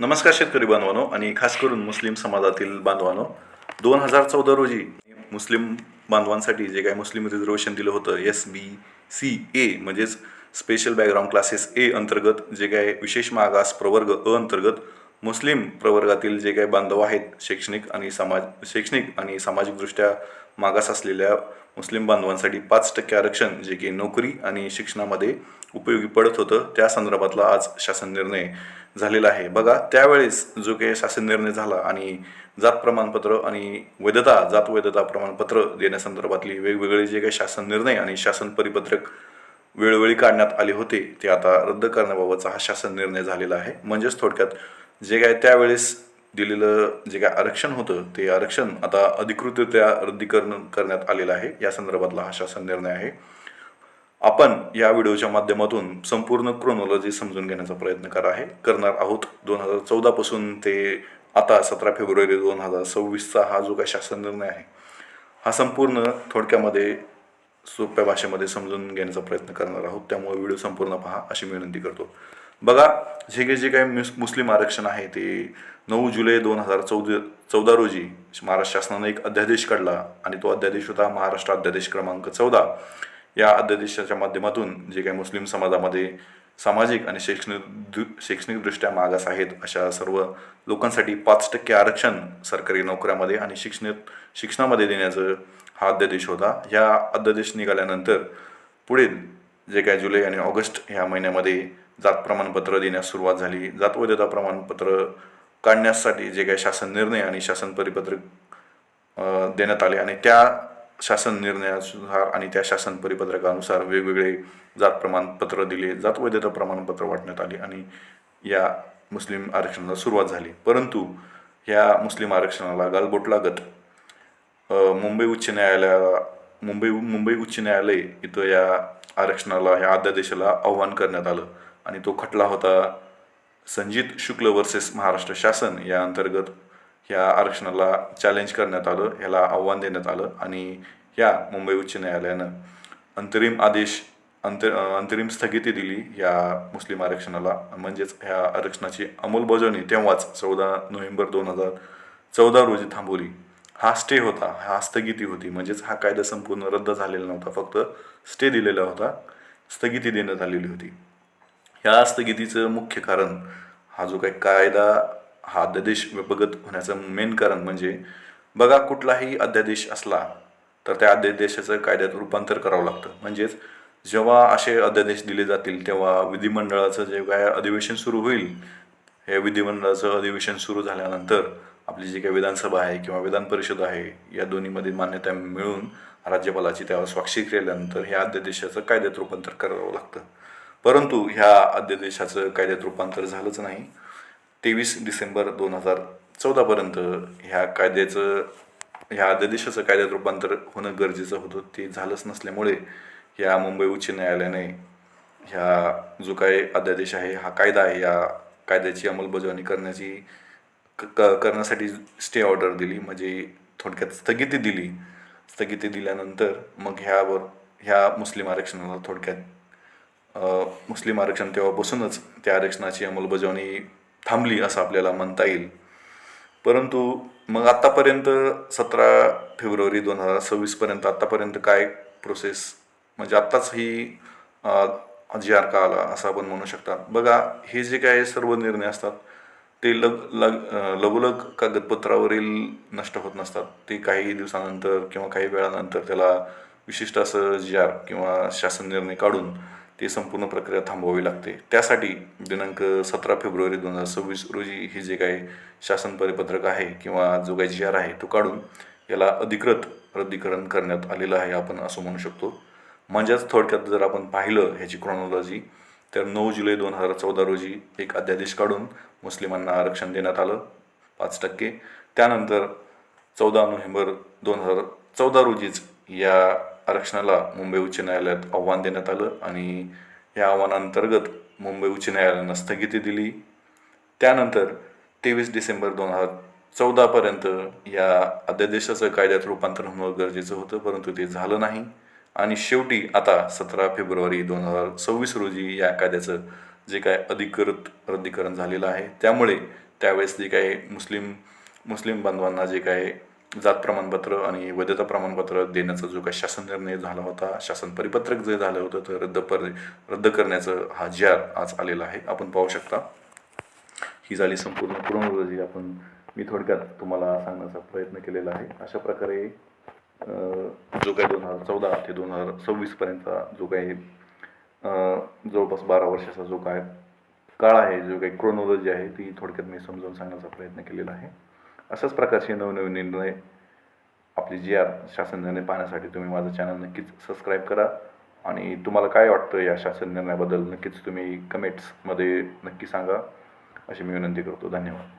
नमस्कार शेतकरी बांधवांनो आणि खास करून मुस्लिम समाजातील बांधवांनो. 2014 रोजी मुस्लिम बांधवांसाठी जे काही मुस्लिम रिझर्वेशन दिलं होतं SBC-A म्हणजेच स्पेशल बॅकग्राऊंड क्लासेस ए अंतर्गत जे काही विशेष मागास प्रवर्ग अ अंतर्गत मुस्लिम प्रवर्गातील जे काही बांधव आहेत शैक्षणिक आणि सामाजिकदृष्ट्या मागास असलेल्या मुस्लिम बांधवांसाठी 5% आरक्षण जे की नोकरी आणि शिक्षणामध्ये उपयोगी पडत होतं त्या संदर्भातला आज शासन निर्णय झालेला आहे. बघा, त्यावेळेस जो काही शासन निर्णय झाला आणि जात प्रमाणपत्र आणि जात वैधता प्रमाणपत्र देण्यासंदर्भातली वेगवेगळे जे काही शासन निर्णय आणि शासन परिपत्रक वेळोवेळी काढण्यात आले होते ते आता रद्द करण्याबाबतचा हा शासन निर्णय झालेला आहे. म्हणजेच थोडक्यात जे काय त्यावेळेस दिलेलं जे काय आरक्षण होतं ते आरक्षण आता अधिकृतरित्या रद्दीकरण करण्यात आलेलं आहे. या संदर्भातला हा शासन निर्णय आहे. आपण या व्हिडिओच्या माध्यमातून संपूर्ण क्रोनॉलॉजी समजून घेण्याचा प्रयत्न करणार आहोत. 2014 पासून ते आता 17 फेब्रुवारी 2026चा हा जो काही शासन निर्णय आहे हा संपूर्ण थोडक्यामध्ये सोप्या भाषेमध्ये समजून घेण्याचा प्रयत्न करणार आहोत. त्यामुळे व्हिडिओ संपूर्ण पहा अशी मी विनंती करतो. बघा, जे काही मुस्लिम आरक्षण आहे ते 9 जुलै 2014 रोजी महाराष्ट्र शासनाने एक अध्यादेश काढला आणि तो अध्यादेश होता महाराष्ट्र अध्यादेश क्रमांक 14. या अध्यादेशाच्या माध्यमातून जे काही मुस्लिम समाजामध्ये सामाजिक आणि शैक्षणिकदृष्ट्या मागास आहेत अशा सर्व लोकांसाठी 5% आरक्षण सरकारी नोकऱ्यामध्ये आणि शिक्षणामध्ये देण्याचं हा अध्यादेश होता. या अध्यादेश निघाल्यानंतर पुढील जे काय जुलै आणि ऑगस्ट ह्या महिन्यामध्ये जात प्रमाणपत्र देण्यास सुरुवात झाली. जात वैधता प्रमाणपत्र काढण्यासाठी जे काही शासन निर्णय आणि शासन परिपत्रक देण्यात आले आणि त्या शासन निर्णयानुसार आणि त्या शासन परिपत्रकानुसार वेगवेगळे जात प्रमाणपत्र दिले, जात वैधता प्रमाणपत्र वाटण्यात आली आणि या मुस्लिम आरक्षणाला सुरुवात झाली. परंतु ह्या मुस्लिम आरक्षणाला गालबोट लागत मुंबई उच्च न्यायालय इथं या ह्या अध्यादेशाला आव्हान करण्यात आलं आणि तो खटला होता संजीत शुक्ल वर्सेस महाराष्ट्र शासन या अंतर्गत. ह्या आरक्षणाला चॅलेंज करण्यात आलं, ह्याला आव्हान देण्यात आलं आणि ह्या मुंबई उच्च न्यायालयानं अंतरिम स्थगिती दिली या मुस्लिम आरक्षणाला. म्हणजेच ह्या आरक्षणाची अंमलबजावणी तेव्हाच 14 नोव्हेंबर 2014 रोजी थांबवली. हा स्टे होता, हा स्थगिती होती. म्हणजेच हा कायदा संपूर्ण रद्द झालेला नव्हता, फक्त स्टे दिलेला होता, स्थगिती देण्यात आलेली होती. ह्या स्थगितीचं मुख्य कारण हा जो काही कायदा हा अध्यादेश बघत होण्याचं मेन कारण म्हणजे बघा, कुठलाही अध्यादेश असला तर त्या अध्यादेशाचं कायद्यात रूपांतर करावं लागतं. म्हणजेच जेव्हा असे अध्यादेश दिले जातील तेव्हा विधिमंडळाचं जे काय अधिवेशन सुरू होईल, हे विधिमंडळाचं अधिवेशन सुरू झाल्यानंतर आपली जी काही विधानसभा आहे किंवा विधान परिषद आहे या दोन्हीमध्ये मान्यता मिळून राज्यपालाची त्यावर स्वाक्षरी केल्यानंतर ह्या अध्यादेशाचं कायद्यात रूपांतर करावं लागतं. परंतु ह्या अध्यादेशाचं कायद्यात रूपांतर झालंच नाही. 23 डिसेंबर 2014 पर्यंत ह्या अध्यादेशाचं कायद्यात रूपांतर होणं गरजेचं होतं. ते झालंच नसल्यामुळे ह्या मुंबई उच्च न्यायालयाने ह्या जो काही अध्यादेश आहे, हा कायदा आहे, या कायद्याची अंमलबजावणी करण्यासाठी स्टे ऑर्डर दिली. म्हणजे थोडक्यात स्थगिती दिली. स्थगिती दिल्यानंतर मग ह्या मुस्लिम आरक्षणाला मुस्लिम आरक्षण तेव्हापासूनच त्या आरक्षणाची अंमलबजावणी थांबली असं आपल्याला म्हणता येईल. परंतु मग आत्तापर्यंत 17 फेब्रुवारी 2026 पर्यंत आत्तापर्यंत काय प्रोसेस, म्हणजे आत्ताच ही GR का आला असं आपण म्हणू शकता. बघा, हे जे काय सर्व निर्णय असतात ते लगोलग कागदपत्रावरील नष्ट होत नसतात. ते काही दिवसानंतर किंवा काही वेळानंतर त्याला विशिष्ट असं GR किंवा शासन निर्णय काढून ती संपूर्ण प्रक्रिया थांबवावी लागते. त्यासाठी दिनांक 17 फेब्रुवारी 2026 रोजी हे जे काही शासन परिपत्रक आहे किंवा जो काही GR आहे तो काढून याला अधिकृत रद्दीकरण करण्यात आलेलं आहे, आपण असं म्हणू शकतो. म्हणजेच थोडक्यात जर आपण पाहिलं ह्याची क्रोनॉलॉजी तर 9 जुलै 2014 रोजी एक अध्यादेश काढून मुस्लिमांना आरक्षण देण्यात आलं 5%. त्यानंतर 14 नोव्हेंबर 2014 रोजीच या आरक्षणाला मुंबई उच्च न्यायालयात आव्हान देण्यात आलं आणि या आव्हानांतर्गत मुंबई उच्च न्यायालयानं स्थगिती दिली. त्यानंतर 23 डिसेंबर 2014 पर्यंत या अध्यादेशाचं कायद्यात रूपांतर होणं गरजेचं होतं, परंतु ते झालं नाही आणि शेवटी आता 17 फेब्रुवारी 2026 रोजी या कायद्याचं जे काय अधिकृत रद्दीकरण झालेलं आहे. त्यामुळे त्यावेळेस जे काही मुस्लिम बांधवांना जे काय जात प्रमाणपत्र आणि वैधता प्रमाणपत्र देण्याचा जो काही शासन निर्णय झाला होता, शासन परिपत्रक जे झालं होतं, तर रद्द करण्याचं हा जी-आर आज आलेला आहे. आपण पाहू शकता. ही झाली संपूर्ण क्रोनॉलॉजी. मी थोडक्यात तुम्हाला सांगण्याचा प्रयत्न केलेला आहे. अशा प्रकारे जो काही 2014 ते 2026 पर्यंतचा जो काही जवळपास 12 वर्षाचा जो काय काळ आहे, जो काही क्रोनॉलॉजी आहे, ती थोडक्यात मी समजावून सांगण्याचा प्रयत्न केलेला आहे. अशाच प्रकारचे नवनवीन निर्णय, आपली जी-आर शासन निर्णय पाहण्यासाठी तुम्ही माझं चॅनल नक्कीच सबस्क्राईब करा. आणि तुम्हाला काय वाटतं या शासन निर्णयाबद्दल नक्कीच तुम्ही कमेंट्समध्ये नक्की सांगा, अशी मी विनंती करतो. धन्यवाद.